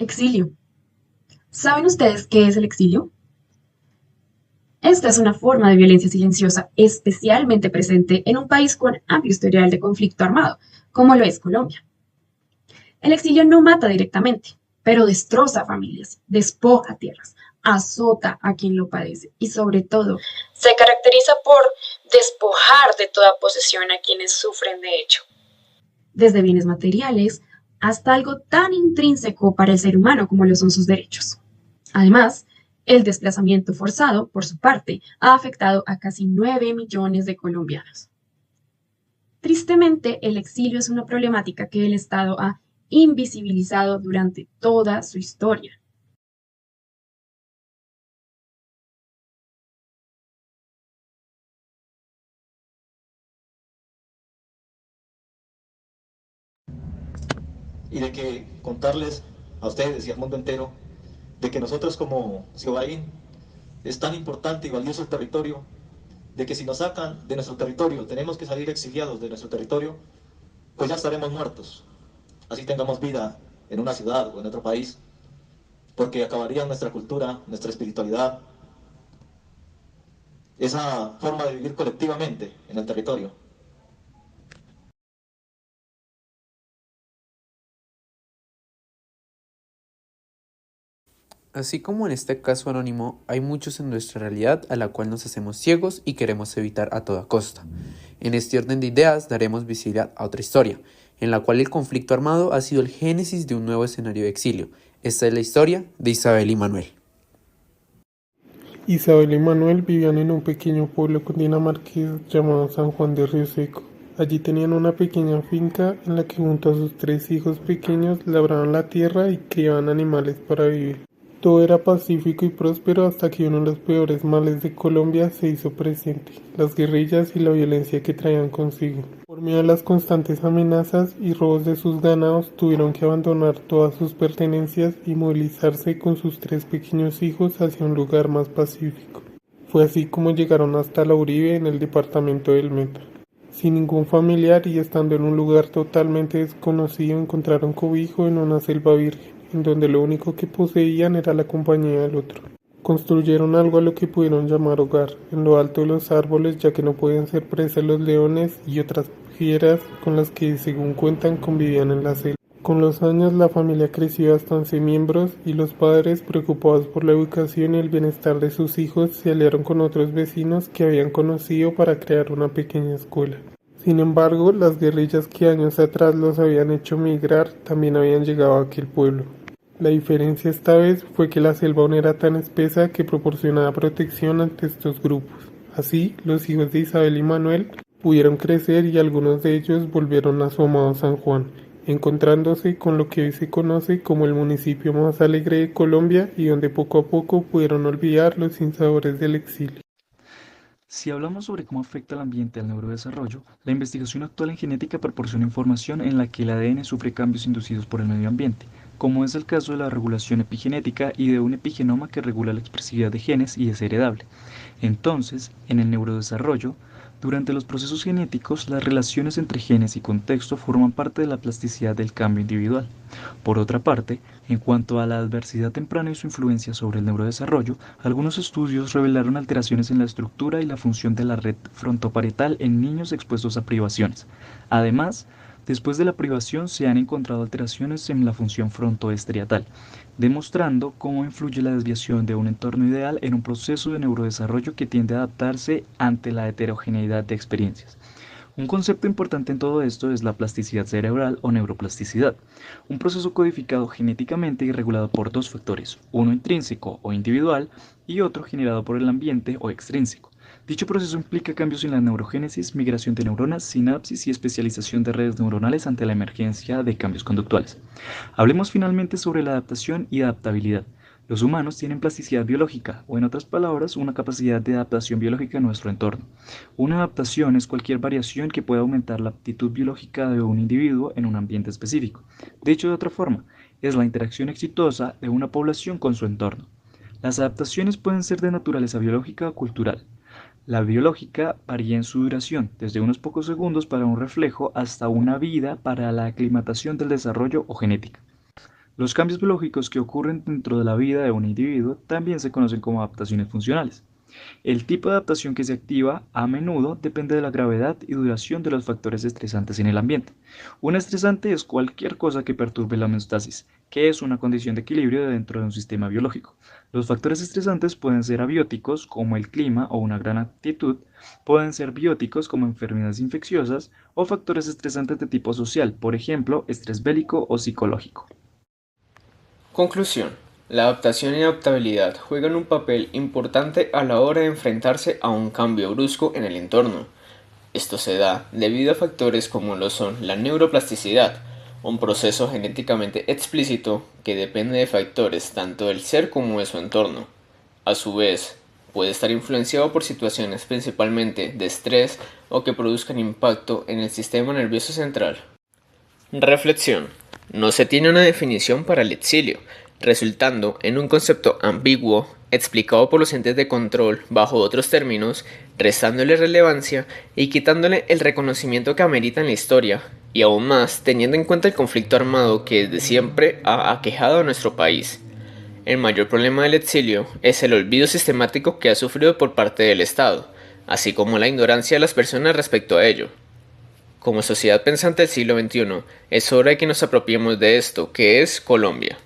Exilio. ¿Saben ustedes qué es el exilio? Esta es una forma de violencia silenciosa especialmente presente en un país con amplio historial de conflicto armado, como lo es Colombia. El exilio no mata directamente, pero destroza familias, despoja tierras, azota a quien lo padece y sobre todo se caracteriza por despojar de toda posesión a quienes sufren de hecho, desde bienes materiales hasta algo tan intrínseco para el ser humano como lo son sus derechos. Además, el desplazamiento forzado, por su parte, ha afectado a casi 9 millones de colombianos. Tristemente, el exilio es una problemática que el Estado ha invisibilizado durante toda su historia. Y de que contarles a ustedes y al mundo entero de que nosotros como Ciobaín es tan importante y valioso el territorio, de que si nos sacan de nuestro territorio, tenemos que salir exiliados de nuestro territorio, pues ya estaremos muertos. Así tengamos vida en una ciudad o en otro país, porque acabaría nuestra cultura, nuestra espiritualidad, esa forma de vivir colectivamente en el territorio. Así como en este caso anónimo, hay muchos en nuestra realidad a la cual nos hacemos ciegos y queremos evitar a toda costa. En este orden de ideas daremos visibilidad a otra historia, en la cual el conflicto armado ha sido el génesis de un nuevo escenario de exilio. Esta es la historia de Isabel y Manuel. Isabel y Manuel vivían en un pequeño pueblo cundinamarqués llamado San Juan de Río Seco. Allí tenían una pequeña finca en la que junto a sus tres hijos pequeños labraban la tierra y criaban animales para vivir. Todo era pacífico y próspero hasta que uno de los peores males de Colombia se hizo presente, las guerrillas y la violencia que traían consigo. Por miedo a las constantes amenazas y robos de sus ganados, tuvieron que abandonar todas sus pertenencias y movilizarse con sus tres pequeños hijos hacia un lugar más pacífico. Fue así como llegaron hasta La Uribe en el departamento del Meta. Sin ningún familiar y estando en un lugar totalmente desconocido, encontraron cobijo en una selva virgen, en donde lo único que poseían era la compañía del otro. Construyeron algo a lo que pudieron llamar hogar, en lo alto de los árboles, ya que no podían ser presa de los leones y otras fieras con las que, según cuentan, convivían en la selva. Con los años la familia creció hasta 11 miembros y los padres, preocupados por la educación y el bienestar de sus hijos, se aliaron con otros vecinos que habían conocido para crear una pequeña escuela. Sin embargo, las guerrillas que años atrás los habían hecho migrar también habían llegado a aquel pueblo. La diferencia esta vez fue que la selva aún era tan espesa que proporcionaba protección ante estos grupos. Así, los hijos de Isabel y Manuel pudieron crecer y algunos de ellos volvieron a su amado San Juan, encontrándose con lo que hoy se conoce como el municipio más alegre de Colombia y donde poco a poco pudieron olvidar los sinsabores del exilio. Si hablamos sobre cómo afecta el ambiente al neurodesarrollo, la investigación actual en genética proporciona información en la que el ADN sufre cambios inducidos por el medio ambiente, como es el caso de la regulación epigenética y de un epigenoma que regula la expresividad de genes y es heredable. Entonces, en el neurodesarrollo, durante los procesos genéticos, las relaciones entre genes y contexto forman parte de la plasticidad del cambio individual. Por otra parte, en cuanto a la adversidad temprana y su influencia sobre el neurodesarrollo, algunos estudios revelaron alteraciones en la estructura y la función de la red frontoparietal en niños expuestos a privaciones. Además, después de la privación se han encontrado alteraciones en la función frontoestriatal, demostrando cómo influye la desviación de un entorno ideal en un proceso de neurodesarrollo que tiende a adaptarse ante la heterogeneidad de experiencias. Un concepto importante en todo esto es la plasticidad cerebral o neuroplasticidad, un proceso codificado genéticamente y regulado por dos factores, uno intrínseco o individual y otro generado por el ambiente o extrínseco. Dicho proceso implica cambios en la neurogénesis, migración de neuronas, sinapsis y especialización de redes neuronales ante la emergencia de cambios conductuales. Hablemos finalmente sobre la adaptación y adaptabilidad. Los humanos tienen plasticidad biológica, o en otras palabras, una capacidad de adaptación biológica a nuestro entorno. Una adaptación es cualquier variación que pueda aumentar la aptitud biológica de un individuo en un ambiente específico. Dicho de otra forma, es la interacción exitosa de una población con su entorno. Las adaptaciones pueden ser de naturaleza biológica o cultural. La biológica varía en su duración, desde unos pocos segundos para un reflejo hasta una vida para la aclimatación del desarrollo o genética. Los cambios biológicos que ocurren dentro de la vida de un individuo también se conocen como adaptaciones funcionales. El tipo de adaptación que se activa a menudo depende de la gravedad y duración de los factores estresantes en el ambiente. Un estresante es cualquier cosa que perturbe la homeostasis, que es una condición de equilibrio dentro de un sistema biológico. Los factores estresantes pueden ser abióticos, como el clima o una gran altitud, pueden ser bióticos, como enfermedades infecciosas, o factores estresantes de tipo social, por ejemplo, estrés bélico o psicológico. Conclusión. La adaptación y adaptabilidad juegan un papel importante a la hora de enfrentarse a un cambio brusco en el entorno. Esto se da debido a factores como lo son la neuroplasticidad, un proceso genéticamente explícito que depende de factores tanto del ser como de su entorno. A su vez, puede estar influenciado por situaciones principalmente de estrés o que produzcan impacto en el sistema nervioso central. Reflexión. No se tiene una definición para el exilio, resultando en un concepto ambiguo, explicado por los entes de control bajo otros términos, restándole relevancia y quitándole el reconocimiento que amerita en la historia, y aún más teniendo en cuenta el conflicto armado que desde siempre ha aquejado a nuestro país. El mayor problema del exilio es el olvido sistemático que ha sufrido por parte del Estado, así como la ignorancia de las personas respecto a ello. Como sociedad pensante del siglo XXI, es hora de que nos apropiemos de esto, que es Colombia.